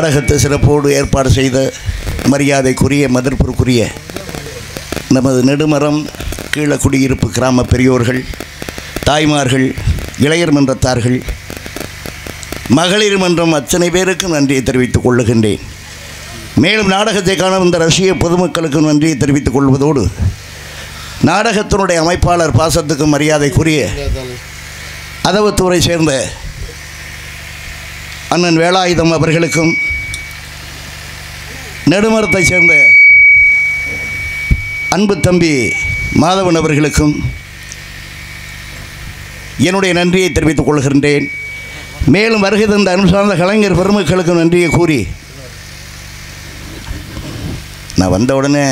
நாடகத்தை சிறப்போடு ஏற்பாடு செய்த மரியாதைக்குரிய மதிப்பிற்குரிய நமது நெடுமரம் கீழக்குடியிருப்பு கிராம பெரியோர்கள், தாய்மார்கள், இளைஞர் மன்றத்தார்கள், மகளிர் மன்றம் அத்தனை பேருக்கும் நன்றியை தெரிவித்துக் கொள்ளுகின்றேன். மேலும் நாடகத்தை காண வந்த ரசிக பொதுமக்களுக்கும் நன்றியை தெரிவித்துக் கொள்வதோடு நாடகத்தினுடைய அமைப்பாளர் பாசத்துக்கும் மரியாதைக்குரிய அதவத்தூரை சேர்ந்த அண்ணன் வேலாயுதம் அவர்களுக்கும், நெடுமரத்தை சேர்ந்த அன்பு தம்பி மாதவன் அவர்களுக்கும் என்னுடைய நன்றியை தெரிவித்துக் கொள்கின்றேன். மேலும் வருகை தந்த அன்பு சார்ந்த கலைஞர் பெருமக்களுக்கும் நன்றியை கூறி, நான் வந்த உடனே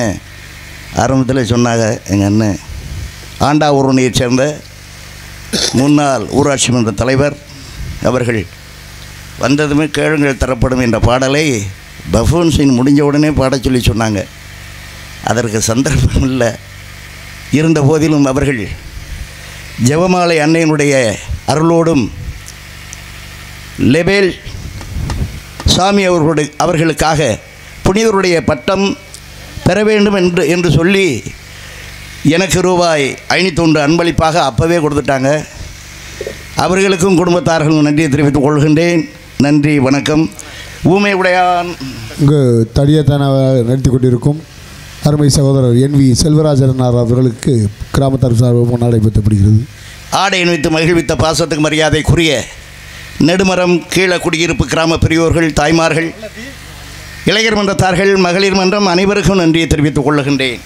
ஆரம்பத்தில் சொன்னாங்க, எங்கள் அண்ணன் ஆண்டாவூரணியைச் சேர்ந்த முன்னாள் ஊராட்சி மன்ற தலைவர் அவர்கள் வந்ததுமே கேளுங்கள் தரப்படும் என்ற பாடலை பஃபூன் சீன் முடிஞ்ச உடனே பாடச் சொல்லி சொன்னாங்க. அதற்கு சந்தர்ப்பம் இல்லை. இருந்த போதிலும் அவர்கள் ஜெபமாலை அன்னையினுடைய அருளோடும் லெபேல் சாமி அவர்களுக்காக புனிதருடைய பட்டம் பெற வேண்டும் என்று சொல்லி எனக்கு ரூபாய் 501 அன்பளிப்பாக அப்போவே கொடுத்துட்டாங்க. அவர்களுக்கும் குடும்பத்தார்களும் நன்றியை தெரிவித்துக் கொள்கின்றேன். நன்றி, வணக்கம். ஊமை உடையான் இங்கு தடியத்தான நடத்தி கொண்டிருக்கும் அருமை சகோதரர் NV செல்வராஜன் அவர்களுக்கு கிராமத்தார் சார்பாக நடைபெற்றப்படுகிறது. ஆடை அணிவித்து மகிழ்வித்த பாசத்துக்கு மரியாதைக்குரிய நெடுமரம் கீழக்குடியிருப்பு கிராம பெரியோர்கள், தாய்மார்கள், இளைஞர் மன்றத்தார்கள், மகளிர் மன்றம் அனைவருக்கும் நன்றியை தெரிவித்துக் கொள்ளுகின்றேன்.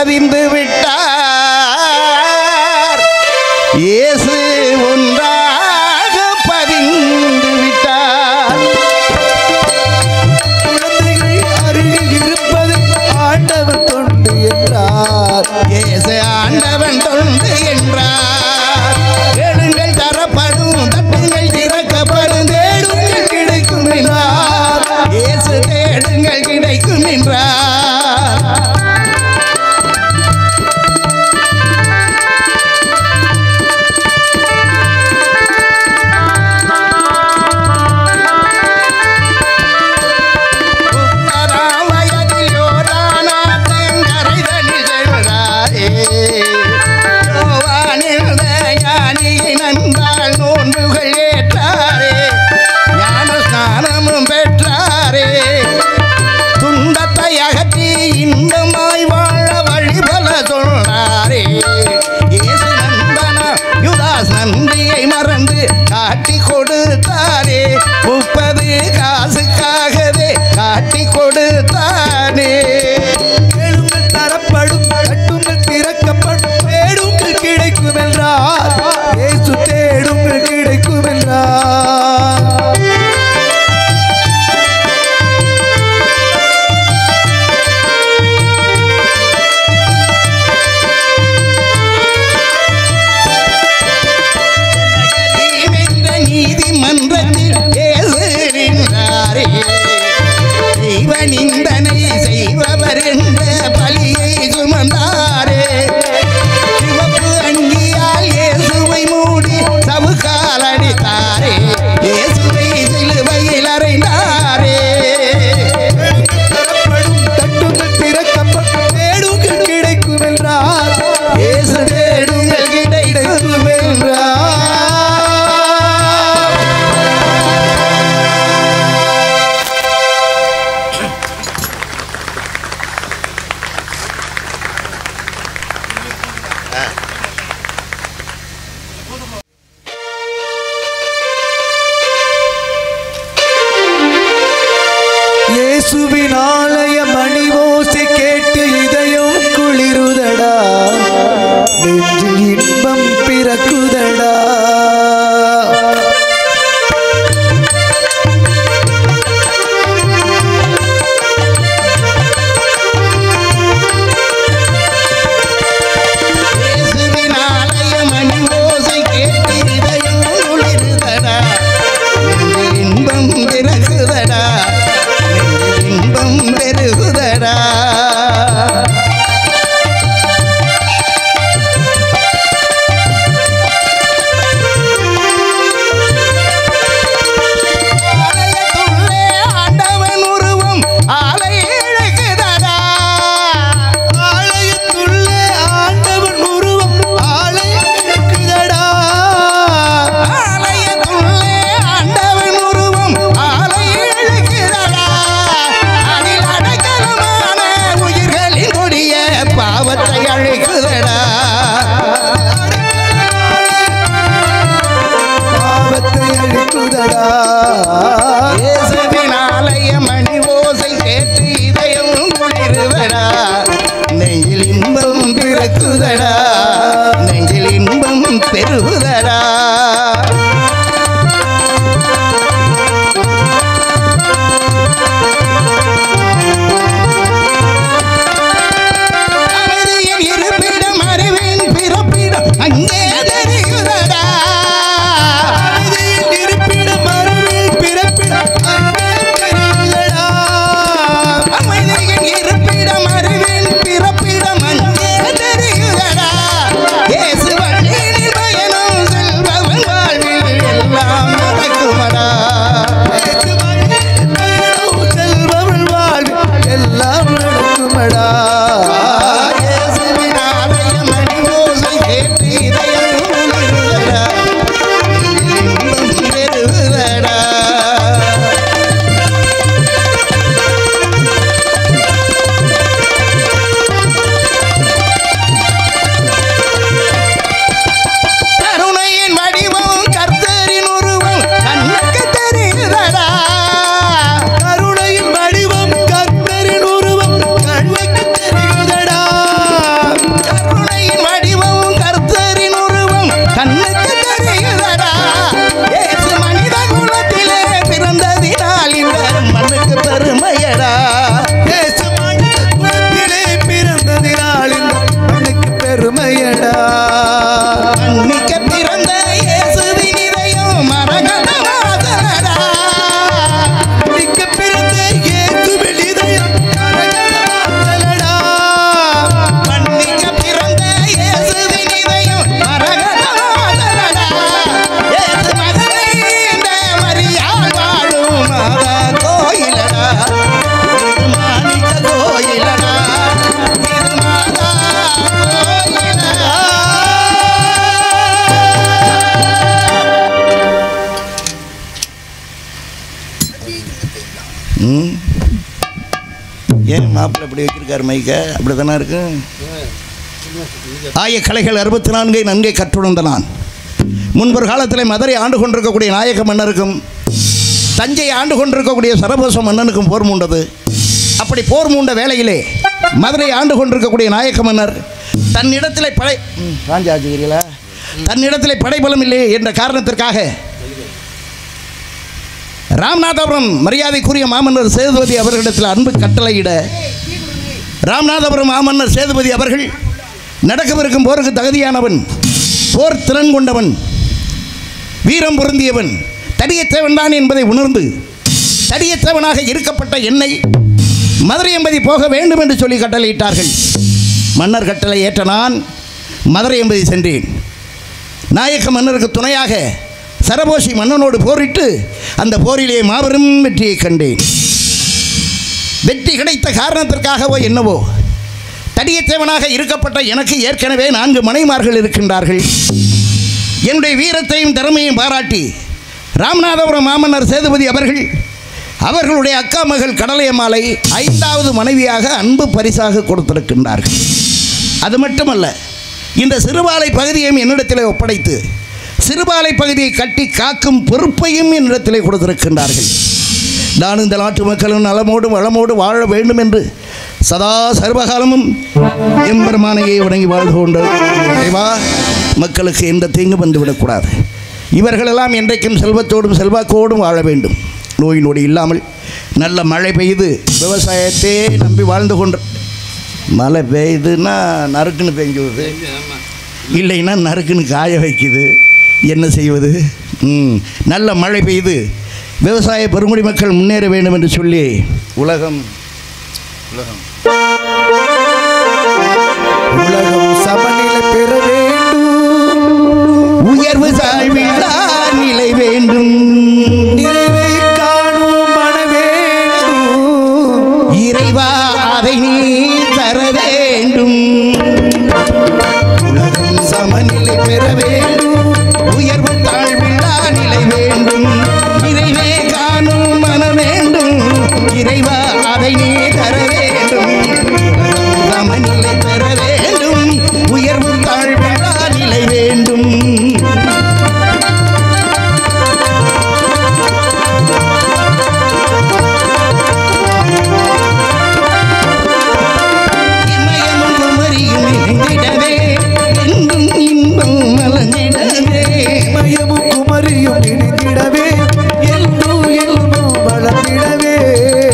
பதிந்து விட்டார். இயேசு ஒன்றாக பதிந்து விட்டார். குழந்தைகள் அருகில் இருப்பது ஆண்டவன் தொண்டு என்றார். இயேசு ஆண்டவன் தொண்டு என்றார். கேளுங்கள் தரப்படும், தட்டுங்கள் திறக்கப்படும், தேடுங்கள் கிடைக்கும் என்றார். இயேசு தேடுங்கள் கிடைக்கும் என்றார். நன்றியை மறந்து காட்டி கொடுத்தாரே, 30 காசுக்காகவே காட்டி கொடுத்தானே. கேளுங்கள் தரப்படும், தட்டுங்கள் திறக்கப்படும், தேடுங்கள் கிடைக்கும் என்றார். இயேசு தேடுங்கள் கிடைக்கும் என்றார். நீதிமன்றத்தில் இயேசு நின்றாரே, தெய்வ நிந்தனை செய்பவர் என்ற பலியை சுமந்தாரே. சிவப்பு அங்கியால் இயேசுவை மூடி சவுக்கால் அடித்தாரே, இயேசுவை சிலுவையில் அறைந்தாரே. தட்டுங்கள் திறக்கப்படும், தேடுங்கள் கிடைக்கும் என்றார். இயேசு தேடுங்கள் கிடைக்கும் என்றார். இயேசுவின் ஆலய மணி ஓசை கேட்டு இதயம் குளிருதடா, நெஞ்சில் இன்பம் பிறக்குதடா. இயேசுவின் ஆலய மணி ஓசை கேட்டு இதயம் குளிருதடா, நெஞ்சில் இன்பம் பிறக்குதடா, இன்பம் பெரு ஏன் மாப்பிள்ளை இப்படி வச்சிருக்காரு மைக்க? அப்படி தானே இருக்கு. ஆய கலைகள் 64 நன்கை கற்றுணர்ந்த நான் முன்பொரு காலத்தில் மதுரை ஆண்டு கொண்டிருக்கக்கூடிய நாயக்க மன்னருக்கும் தஞ்சை ஆண்டு கொண்டிருக்கக்கூடிய சரபோச மன்னனுக்கும் போர் மூண்டது. அப்படி போர் மூண்ட வேளையிலே மதுரை ஆண்டு கொண்டிருக்கக்கூடிய நாயக்க மன்னர் தன்னிடத்திலே தன்னிடத்திலே படைபலம் இல்லை என்ற காரணத்திற்காக ராமநாதபுரம் மரியாதைக்குரிய மாமன்னர் சேதுபதி அவர்களிடத்தில் அன்பு கட்டளையிட ராமநாதபுரம் மாமன்னர் சேதுபதி அவர்கள் நடக்கவிருக்கும் போருக்கு தகுதியானவன், போர் திறன் கொண்டவன், வீரம் பொருந்தியவன், தடியத்தேவன் தான் என்பதை உணர்ந்து தடியத்தேவனாக இருக்கப்பட்ட என்னை மதுரை எம்பதி போக வேண்டும் என்று சொல்லி கட்டளையிட்டார்கள். மன்னர் கட்டளை ஏற்ற நான் மதுரை எம்பதி சென்றேன். நாயக்க மன்னருக்கு துணையாக சரபோசி மன்னனோடு போரிட்டு அந்த போரிலே மாபெரும் வெற்றியை கண்டேன். வெற்றி கிடைத்த காரணத்திற்காகவோ என்னவோ தடியத்தேவனாக இருக்கப்பட்ட எனக்கு ஏற்கனவே 4 மனைமார்கள் இருக்கின்றார்கள். என்னுடைய வீரத்தையும் திறமையும் பாராட்டி ராமநாதபுரம் மாமன்னர் சேதுபதி அவர்கள் அவர்களுடைய அக்கா மகள் கடலையம்மாளை 5வது மனைவியாக அன்பு பரிசாக கொடுத்திருக்கின்றார்கள். அது மட்டுமல்ல, இந்த சிறுபாலை பகுதியையும் என்னிடத்திலே ஒப்படைத்து சிறுபாலை பகுதியை கட்டி காக்கும் பொறுப்பையும் என்னிடத்திலே கொடுத்திருக்கின்றார்கள். நான் இந்த நாட்டு மக்களும் நலமோடு வளமோடு வாழ வேண்டும் என்று சதா சர்வகாலமும் எம்பெருமானையே வணங்கி வாழ்ந்து கொண்டு மக்களுக்கு எந்த தீங்கும் வந்துவிடக்கூடாது. இவர்களெல்லாம் என்றைக்கும் செல்வத்தோடும் செல்வாக்கோடும் வாழ வேண்டும். நோய் நொடி இல்லாமல் நல்ல மழை பெய்து விவசாயத்தையே நம்பி வாழ்ந்து கொண்டு, மழை பெய்யுதுன்னா நறுக்குன்னு பெஞ்சுவது, இல்லைன்னா நறுக்குன்னு காய வைக்குது, என்ன செய்வது? நல்ல மழை பெய்து விவசாய பெருங்குடி மக்கள் முன்னேற வேண்டும் என்று சொல்லி உலகம் சமநிலை பெற வேண்டும், உயர்வு தாழ்வில்லா நிலை வேண்டும், நிறைவை காணும் மன வேண்டும், இறைவா அதை நீ தர வேண்டும். உலகம் சமநிலை பெற வேண்டும், உயர்வு தாழ்வில்லா நிலை வேண்டும், நிறைவே காணும் மனம் வேண்டும், இறைவா அதை நீ தர வேண்டும். சமநிலை பெற வேண்டும், உயர்வு தாழ்வில்லா நிலை வேண்டும். இமயமும் குமரியும் இணைந்திடவே, என்றும் இன்பம் மலர்ந்திடவே. இமயமும் குமரியும் இணைந்திடவே, எல்லும் எல்லும் வளர்ந்திடவே.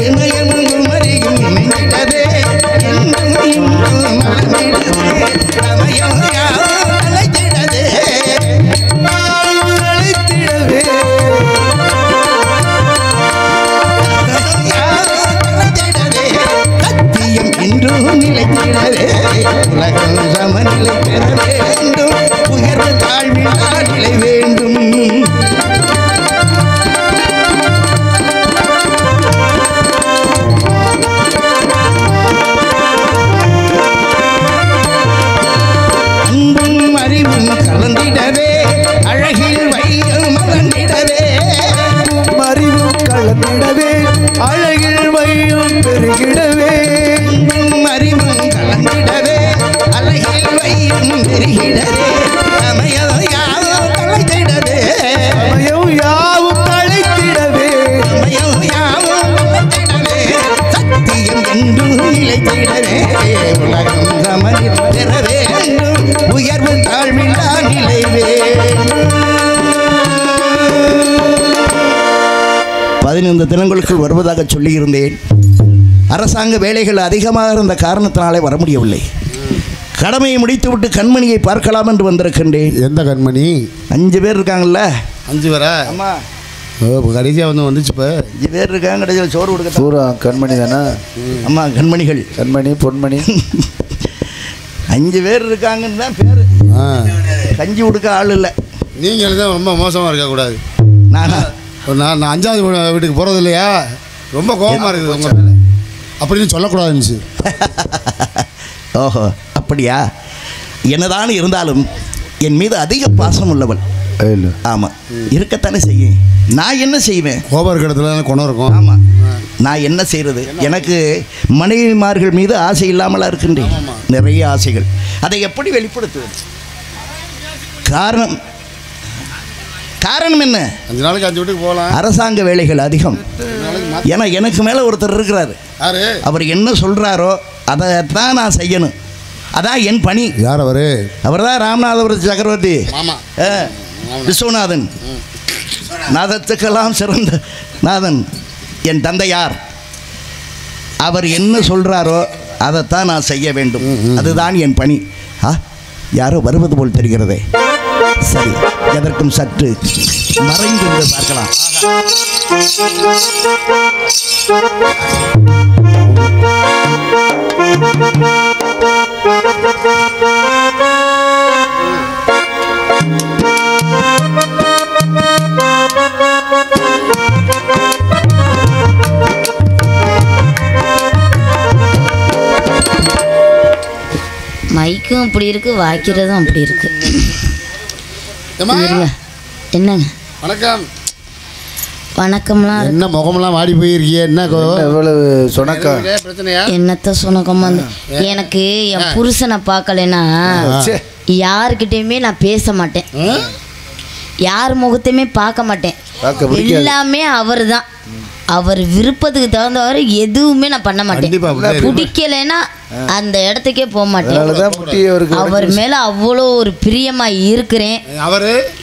இமயமும் குமரியும் இணைந்திடவே, என்றும் இன்பம் மலர்ந்திடவே. சமயம் யாவும் அழைத்திடவே, நாளும் அழைத்திடவே. சத்தியம் என்றும் நிலைத்திடவே. உலகம் சமநிலை பெற வேண்டும், உயர்வு தாழ்வில்லா நிலை வேண்டும். அன்பும் அறிவும் கலந்திடவே, அழகில் வையம் மலர்ந்திடவே. அறிவும் கலந்திடவே, அழகில் வையும் பெருகிடவே. அன்பும் அறிவும் கலந்திடவே, அழகில் வையம் பெருகிடவே. சமயம் யாவும் தலைத்திடவே, சமயம் யாவும் அழைத்திடவே. சமயம் யாவும் தலைத்திடவே. சத்தியம் என்றும் நிலைத்திடவே. உலகம் சமநிலை பெற வேண்டும், உயர்வு தாழ்வில்லா நிலை வேண்டும். 15 தினங்களுக்குள் வருவதாக சொல்லியிருந்தேன். அரசாங்க வேலைகள் அதிகமாக இருந்த காரணத்தினாலே வர முடியவில்லை. கடமையை முடித்துவிட்டு கண்மணியை பார்க்கலாம் என்று வந்திருக்கின்றேன். எந்த கண்மணி? 5 பேர் இருக்காங்கல்ல. 5 பேரா? ஆமாம், கடைசியாக வந்துச்சு. இப்போ 5 பேர் இருக்காங்க. கடைசியில் சோறு கொடுக்க பூரா கண்மணி தானே? ஆமாம், கண்மணிகள், கண்மணி பொன்மணி 5 பேர் இருக்காங்கன்னு தான் பேர். கஞ்சி கொடுக்க ஆள் இல்லை. நீங்கள் தான் ரொம்ப மோசமாக இருக்கக்கூடாது. நானா? நான் 5வது வீட்டுக்கு போகிறது இல்லையா, ரொம்ப கோபமாக இருக்குது உங்கள் மேலே அப்படின்னு சொல்லக்கூடாதுன்னு. ஓஹோ, அப்படியா? என்னதான் இருந்தாலும் என் மீது அதிக பாசம் உள்ளவள் இல்லை. ஆமாம், இருக்கத்தானே செய்யும். நான் என்ன செய்வேன்? கோபம் இருக்கிற இடத்துல குணம் இருக்கும். ஆமாம், நான் என்ன செய்கிறது? எனக்கு மனைவிமார்கள் மீது ஆசை இல்லாமலாம் இருக்கின்றேன். நிறைய ஆசைகள். அதை எப்படி வெளிப்படுத்துவது? காரணம் என்ன? 5 நாளைக்கு 5 வீட்டுக்கு போகலாம். அரசாங்க வேலைகள் அதிகம். ஏன்னா எனக்கு மேலே ஒருத்தர் இருக்கிறாரு. அவர் என்ன சொல்கிறாரோ அதைத்தான் நான் செய்யணும். அதான் என் பணி. யார் அவர்? அவர் தான் ராமநாதபுரம் சக்கரவர்த்தி விஸ்வநாதன். நாதத்துக்கெல்லாம் சிறந்த நாதன் என் தந்தையார். அவர் என்ன சொல்கிறாரோ அதைத்தான் நான் செய்ய வேண்டும். அதுதான் என் பணி. யாரோ வருவது போல் தெரிகிறதே. சரி, எதற்கும் சற்று மறைந்து பார்க்கலாம். மைக்கும் அப்படி இருக்கு, வாய்க்கிறதும் அப்படி இருக்கு. என்னங்க வணக்கம். வணக்கம்லாம் என்ன முகமெல்லாம் வாடி போயிருக்கிய? என்ன எவ்வளவு சொனக்கா? என்னத்த சொன்னக்கம்மா? எனக்கு என் புருஷனை பார்க்கலன்னா யாருக்கிட்டையுமே நான் பேச மாட்டேன். யார் முகத்தையுமே பார்க்க மாட்டேன். எல்லாமே அவர் தான். அவர் விருப்பத்துக்கு தகுந்தவாறு எதுவுமே நான் பண்ண மாட்டேன். பிடிக்கலைன்னா அந்த இடத்துக்கே போக மாட்டேன். அவர் மேல அவ்வளோ ஒரு பிரியமா இருக்கிறேன்.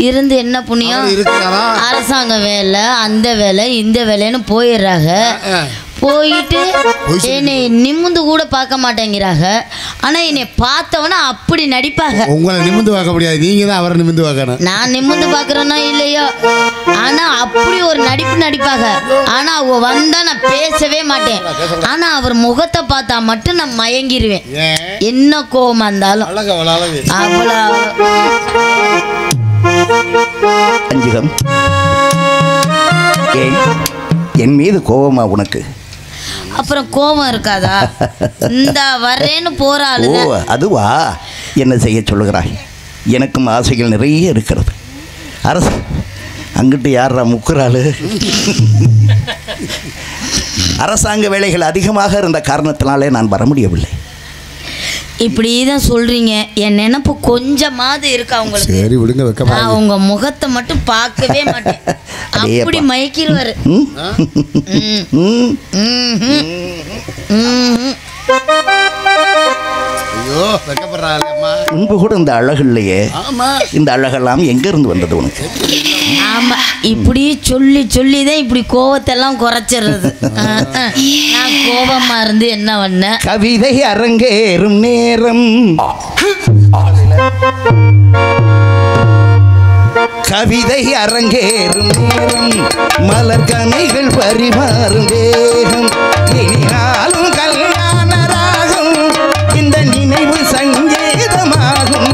இருந்து என்ன புண்ணியம்? அரசாங்க வேலை, அந்த வேலை, இந்த வேலைன்னு போயிடுறாங்க. போயிட்டு என்னை நிமிந்து கூட பார்க்க மாட்டேங்கிறாங்க. ஆனா என்னை பார்த்தவனா அப்படி நடிப்பாங்க. உங்களை நிமிந்து பார்க்க முடியாது, நீங்க தான் அவரை நிமிந்து பார்க்கணும். நான் நிமிந்து பார்க்கறேனோ இல்லையோ, ஆனா அப்படி ஒரு நடிப்பு நடிப்பாங்க. ஆனா அவங்க வந்தா நான் பேசவே மாட்டேன். ஆனா அவர் முகத்தை பார்த்தா மட்டும் நான் மயங்கிடுவேன். என்ன கோவமா இருந்தாலும் அவ்வளோ அஞ்சுகம். என் மீது கோவமா உனக்கு? அப்புறம் கோபம் இருக்காதா? இந்த வரேன்னு போறாள். அதுவா? என்ன செய்ய சொல்லுகிறாய்? எனக்கும் ஆசைகள் நிறைய இருக்கிறது. அரசு அங்கிட்டு யாரா முக்குறாள்? அரசாங்க வேலைகள் அதிகமாக இருந்த காரணத்தினாலே நான் வர முடியவில்லை. இப்படி தான் சொல்றீங்க. என் நினைப்பு கொஞ்சமாவது இருக்கா உங்களுக்கு? சரி விடுங்க, வெக்கமா. உங்க முகத்தை மட்டும் பார்க்கவே மாட்டேன். அப்படி மயக்கிடுவாரு. ஐயோ, வெக்கப்படுறாளேம்மா. முன்பு கூட இந்த அழகு இல்லையே. இந்த அழகெல்லாம் எங்க இருந்து வந்தது உனக்கு? ஆமா, இப்படி சொல்லி சொல்லி தான் இப்படி கோவத்தெல்லாம் குறைச்சிடுறது. நான் கோபமா இருந்து என்ன பண்ண? கவிதை அரங்கேறும் நேரம், கவிதை அரங்கேறும் நேரம், மலர் கனைகள் பரிமாறும் தேகம், இனினாலும் கல்யாண ராகம், இந்த நினைவு சங்கீதமாகும்.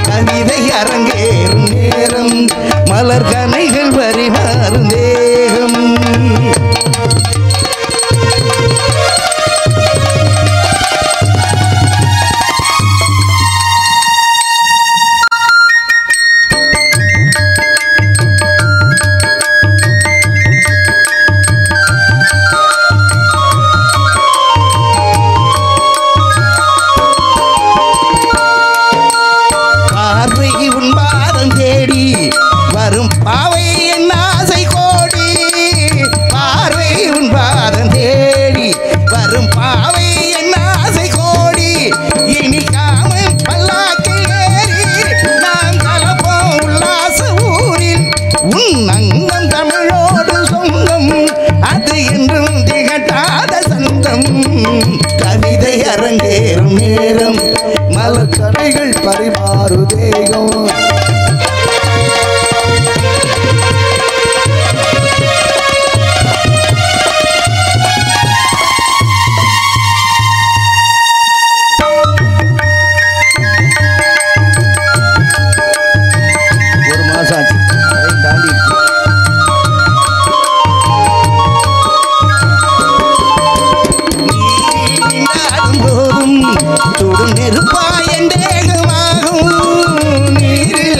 கவிதை அரங்கேறும் நேரம், மலர் கனைகள் பரிமாறும் தேகம். கவிதை அரங்கேறும் நேரம், மலர் கனைகள் பரிமாறுதேகம். ஒரு மாசம் ஆச்சு, அதை தாண்டி போதும் தொடும் நெருப்பாயன் தேகமாகும். நீரில்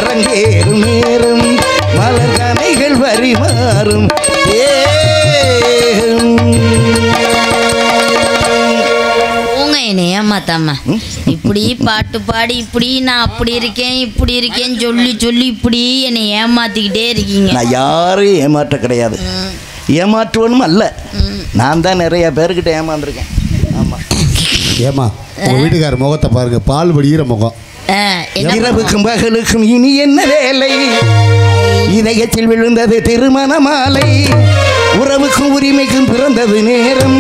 அரங்கேறும் நேரம் மலர் கனைகள் வரிமாறும் போங்க என்னை ஏமாத்தாம இப்படி பாட்டு பாடி இப்படி நான் அப்படி இருக்கேன் இப்படி இருக்கேன்னு சொல்லி சொல்லி இப்படி என்னை ஏமாத்திக்கிட்டே இருக்கீங்க. நான் யாரையும் ஏமாற்ற கிடையாது, ஏமாற்றுவனும் அல்ல. நான் தான் நிறைய பேர்கிட்ட ஏமாந்துருக்கேன். ஆமாம். ஏமா உங்கள் வீட்டுக்கார முகத்தை பாருங்க, பால் வடிகிற முகம். இரவுக்கும் பகலுக்கும் இனி என்ன வேலை, இதயத்தில் விழுந்தது திருமண மாலை, உறவுக்கும் உரிமைக்கும் பிறந்தது நேரம்,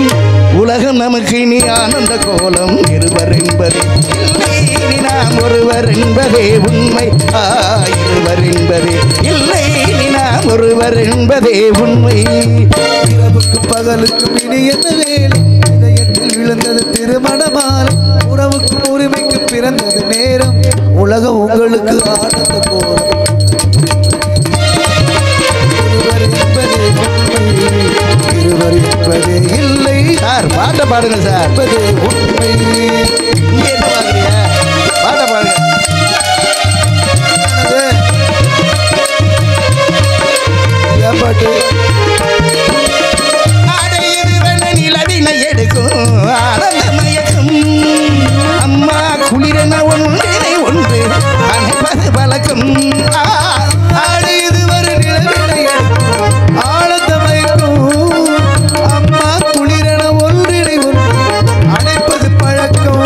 உலகம் நமக்கு இனி ஆனந்த கோலம், இருவர் என்பது இல்லை இனி நாம் ஒருவர் என்பதே உண்மை, இருவர் என்பதே இல்லை இனி நாம் ஒருவர் என்பதே உண்மை. இரவுக்கும் பகலுக்கும் இனி என்ன வேலை, இதயத்தில் விழுந்தது திருமணமாலை, உறவுக்கும் உரிமைக்கு பிறந்தது நேரம், உலகம் உங்களுக்கு ஆனந்த கோலம், இருவர் என்பதே இல்லை. சார் பாட்டை பாடுங்க சார். உண்மை இங்க என்ன பாக்குறீங்க? பாட்டை பாடுங்க. பாட்டு நிலவினை எடுக்கும் ஆனந்த மயக்கும் அம்மா குளிரன ஒன்றினை ஒன்று அனைப்பது பழக்கம். ஆடியது ஒரு நிலவினை ஆனந்த மயக்கும் அம்மா குளிரன ஒன்றினை ஒன்று அணைப்பது பழக்கம்.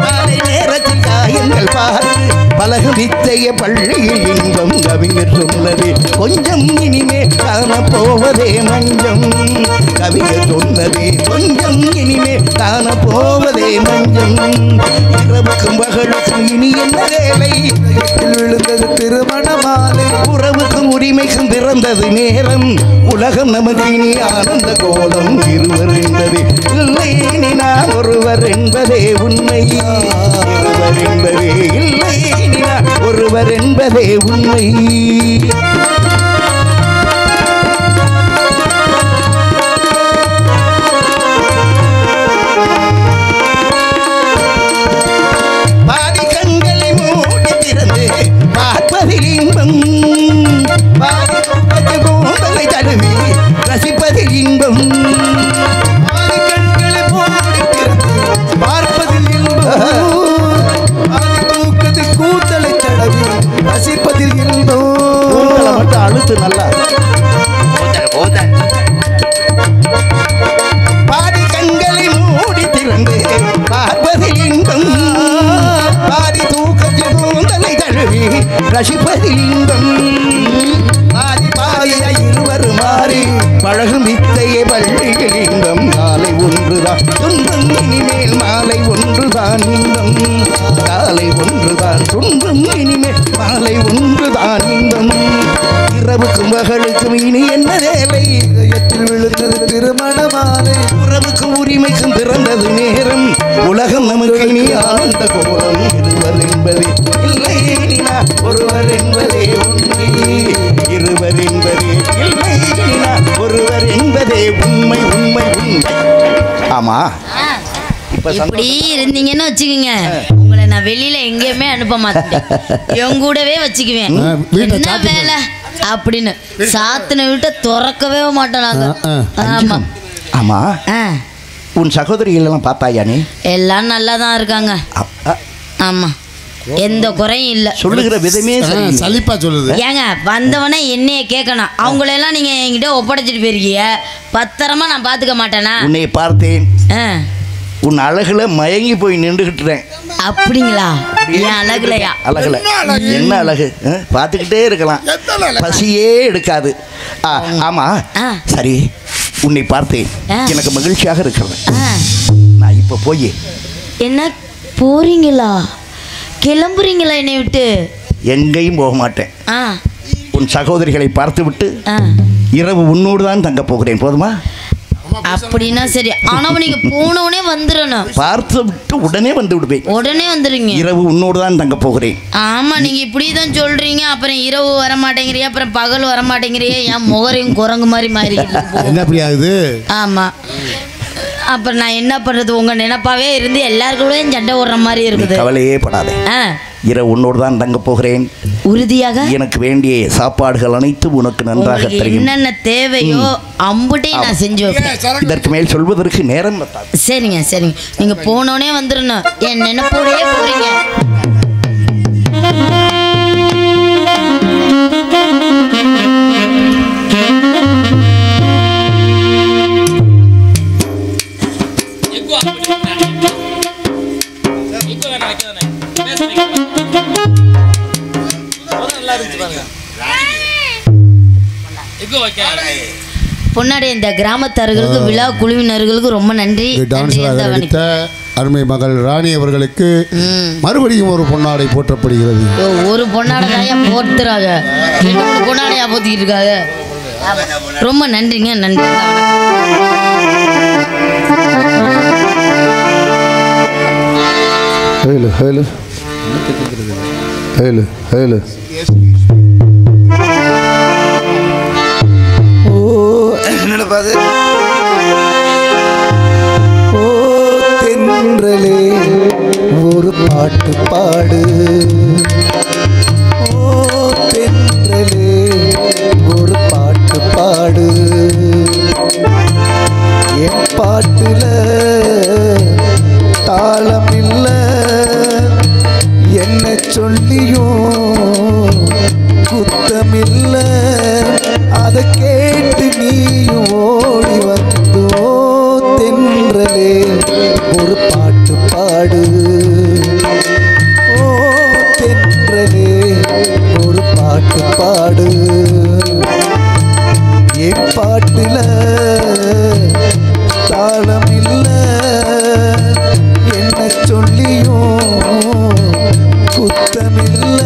மாலை நேரத்தில் காயங்கள் பார்த்து பழகு வித்தைய பள்ளியில் இன்பம் கவிஞர் சொன்னது கொஞ்சம் இனிமே காண போவதே மஞ்சம், கவிஞர் சொன்னது கொஞ்சம் இனிமே காண போவதே மஞ்சம். இரவுக்கும் பகலுக்கும் இனி என்ன வேலை, விழுந்தது திருமண மாலை, உறவுக்கும் உரிமைக்கும் பிறந்தது நேரம், உலகம் நமக்கு இனி ஆனந்த கோலம், இருவர் என்பது இல்லை இனி நாம் ஒருவர் என்பதே உண்மை, இருவர் என்பதே இல்லை இனி நாம் ஒருவர் என்பதே உண்மை. பாதி கண்களை மூடி திறந்து பார்ப்பதில் இன்பம், பாதி கூந்தலை தழுவி ரசிப்பதில் இன்பம், பாதி கண்களை மூடி திறந்து பார்ப்பதில் இன்பம், பாதி தூக்கத்தில் கூந்தலை தடவி ரசிப்பதில் இன்பம். கூந்தலை மட்டும் அழுத்து நல்லா. பாதி கண்களை மூடி திறந்து பார்ப்பதில் இன்பம், பாதி தூக்கத்தில் கூந்தலை தழுவி ரசிப்பதில் இன்பம், பாதி பாதிய இருவர் மாறி பழகும் வித்தையை பள்ளியில் இன்பம், காலை ஒன்றுதான் துன்பம் இனிமேல் மாலை ஒன்றுதான் இன்பம், காலை ஒன்றுதான் துன்பம் இனிமேல் மாலை ஒன்றுதான் இன்பம். இரவுக்கும் பகலுக்கும் இனி என்ன வேலை, இதயத்தில் விழுந்தது திருமண மாலை, உறவுக்கும் உரிமைக்கும் பிறந்தது நேரம், உலகம் நமக்கு இனி ஆனந்த கோலம், இருவர் என்பது இல்லை இனி நாம் ஒருவர் என்பதே உண்மை, இருவர் என்பதே இல்லை இனி நாம் ஒருவர் என்பதே உண்மை உண்மை உண்மை. ஆமா இப்படி இருந்தீங்கன்னு வச்சுக்கோங்க, உங்களை நான் வெளியில எங்கேயுமே அனுப்ப மாட்டேன், என் கூடவே வச்சுக்குவேன். என்ன வேலை அப்படின்னு சாத்தின வீட்டை திறக்கவே மாட்டோம் நாங்க. ஆமா ஆமா. உன் சகோதரிகள் எல்லாம் பார்த்தாயா நீ? எல்லாம் நல்லா தான் இருக்காங்க. ஆமா, எந்த குறையும் இல்லை. சொல்லுகிற விதமே சலிப்பா சொல்லுது. ஏங்க வந்தவனே என்னைய கேட்கணும், அவங்களெல்லாம் நீங்க என்கிட்ட ஒப்படைச்சிட்டு போயிருக்கீங்க, பத்திரமா நான் பார்த்துக்க மாட்டேனா? உன்னை பார்த்தேன், உன் அழகுல மயங்கி போய் நின்றுகிட்டுறேன். அப்படிங்களா? என் அழகுலையா? அழகுல என்ன அழகு, பார்த்துக்கிட்டே இருக்கலாம், பசியே எடுக்காது. ஆமா சரி, உன்னை பார்த்தேன், எனக்கு மகிழ்ச்சியாக இருக்கிறது. நான் இப்போ போய் என்ன போறீங்களா, கிளம்புறீங்களா என்னை விட்டு? எங்கேயும் போக மாட்டேன். உன் சகோதரிகளை பார்த்து விட்டு இரவு உன்னோடு தான் தங்க போகிறேன், போதுமா? அப்படின்னா சரி, ஆனா நீங்க போனவுடனே வந்துடணும். பார்த்து விட்டு உடனே வந்து விடுவேன். உடனே வந்துடுங்க. இரவு உன்னோடு தான் தங்க போகிறேன். ஆமா, நீங்க இப்படிதான் சொல்றீங்க, அப்புறம் இரவு வர மாட்டேங்கிறீங்க, அப்புறம் பகல் வர மாட்டேங்கிறீங்க, என் முகரையும் குரங்கு மாதிரி மாறிக்கிட்டு என்ன அப்படி ஆகுது? ஆமா, அப்புறம் நான் என்ன பண்றது? உங்க நினைப்பாவே இருந்து எல்லாருக்கூடயும் சண்டை ஓடுற மாதிரி இருக்குது. கவலையே படாதே. இரவு உன்னோடு தான் தங்கப் போகிறேன். உறுதியாக எனக்கு வேண்டிய சாப்பாடுகள் அனைத்தும் உனக்கு நன்றாக உங்களுக்கு தெரியும். என்னென்ன தேவையோ அம்புட்டையும் நான் செஞ்சு வைப்பேன். இதற்கு மேல் சொல்வதற்கு நேரம் பத்தாது. சரிங்க சரிங்க, நீங்க போனோடனே வந்துடணும். என் நினைப்போடையே போறீங்க. பொன்னாடி இந்த கிராமத்தார்களுக்கு விழா குழுவினர்களுக்கு ரொம்ப நன்றி. அருமை மகள் ராணி அவர்களுக்கு மறுபடியும் ஒரு பொன்னாடை போற்றப்படுகிறது. ஒரு பொன்னாடையா போட்டுறாங்க, பொன்னாடையா போத்திட்டு இருக்காங்க. ரொம்ப நன்றிங்க, நன்றி. ஹேலு ஹேலு ஹேலு ஹேலு என்னடப்பாது? ஓ தென்றலே ஒரு பாட்டு பாடு, ஓ தென்றலே ஒரு பாட்டு பாடு, என் பாட்டுல தாளம் இல்ல என்ன சொல்லியும் குத்தமில்ல, அதை கேட்டு நீயும் ஓடி வந்தோ தென்றலே ஒரு பாட்டு பாடு, ஓ தென்றலே ஒரு பாட்டு பாடு, என் பாட்டுல தாளம் இல்ல என்ன சொல்லியும் குத்தமில்ல,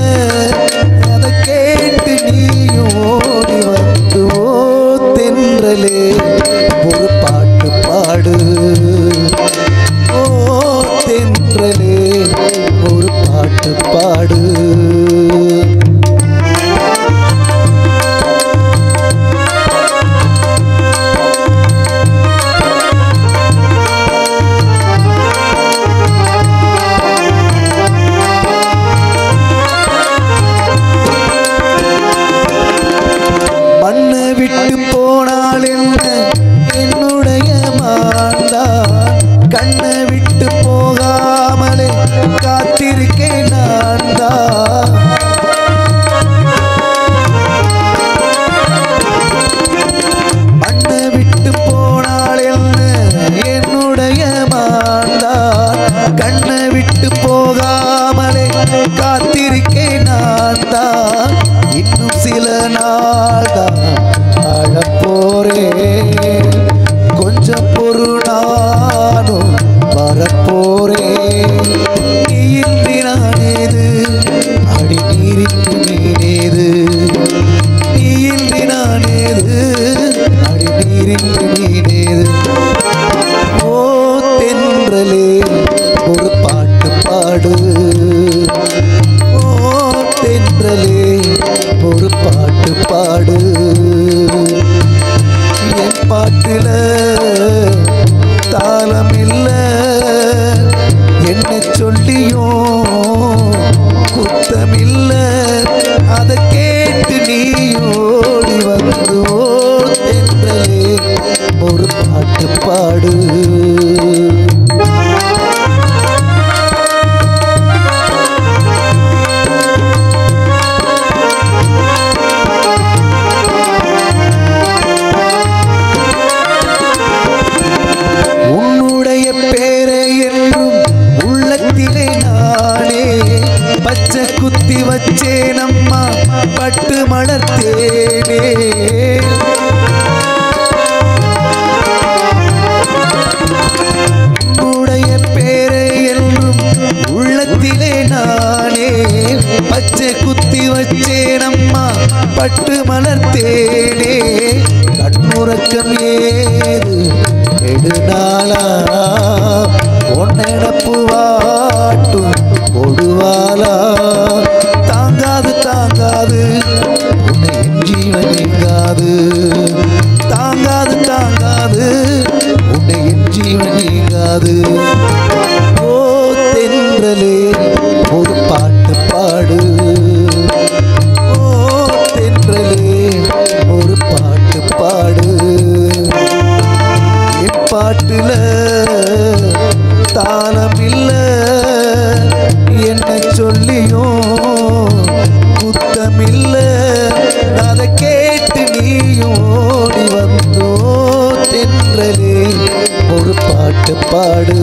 அதை கேட்டு நீயும் ஓடி வந்து ஓ தென்றலே ஒரு பாட்டு பாடு, ஓ தென்றலே ஒரு பாட்டு பாடு. மண்ணை விட்டு போனால் என்ன என்னுடைய மாந்தான், கண்ணை விட்டு போகாமலே காத்திருக்கேன் நான் தான். மண்ணை விட்டு போனால் என்ன என்னுடைய மாந்தான், கண்ணை விட்டு போகாமலே காத்திருக்கேன் நான் தான். இன்னும் சில நாள் தான் அழப்போறேன், கொஞ்சம் பொறு நானும் வரப்போறேன். நீயின்றி நானேது அடி நீரின்றி நீனேது, நீயின்றி நானேது அடி நீரின்றி நீனேது. ஓ தென்றலே ஒரு பாட்டு பாடு, ஓ தென்றலே ஒரு பாட்டு பாடு, என் பாட்டுல தாளம் இல்ல என்ன சொல்லியும் குத்தமில்ல, அதை கேட்டு நீ ஓடி வந்து ஓ தென்றலே ஒரு பாட்டு பாடு. உன்னுடைய பேரை என்றும் உள்ளத்திலே நானே பச்சை குத்தி வச்சேன் அம்மா பட்டு மலர்த்தேனே. உன்னுடைய பேரை என்றும் உள்ளத்திலே நானே பச்சை குத்தி வச்சேன் அம்மா பட்டு மலர்த்தேனே. கண்ணுறக்கம் ஏது எடுநாளா ஒன்னெனப்பு வாட்டும் கொடுவாளா, தாங்காது தாங்காது உன்னை என் ஜீவன் நீங்காது, தாங்காது தாங்காது உன்னை என் ஜீவன் நீங்காது. ஓ தென்றலே ஒரு பாட்டு பாடு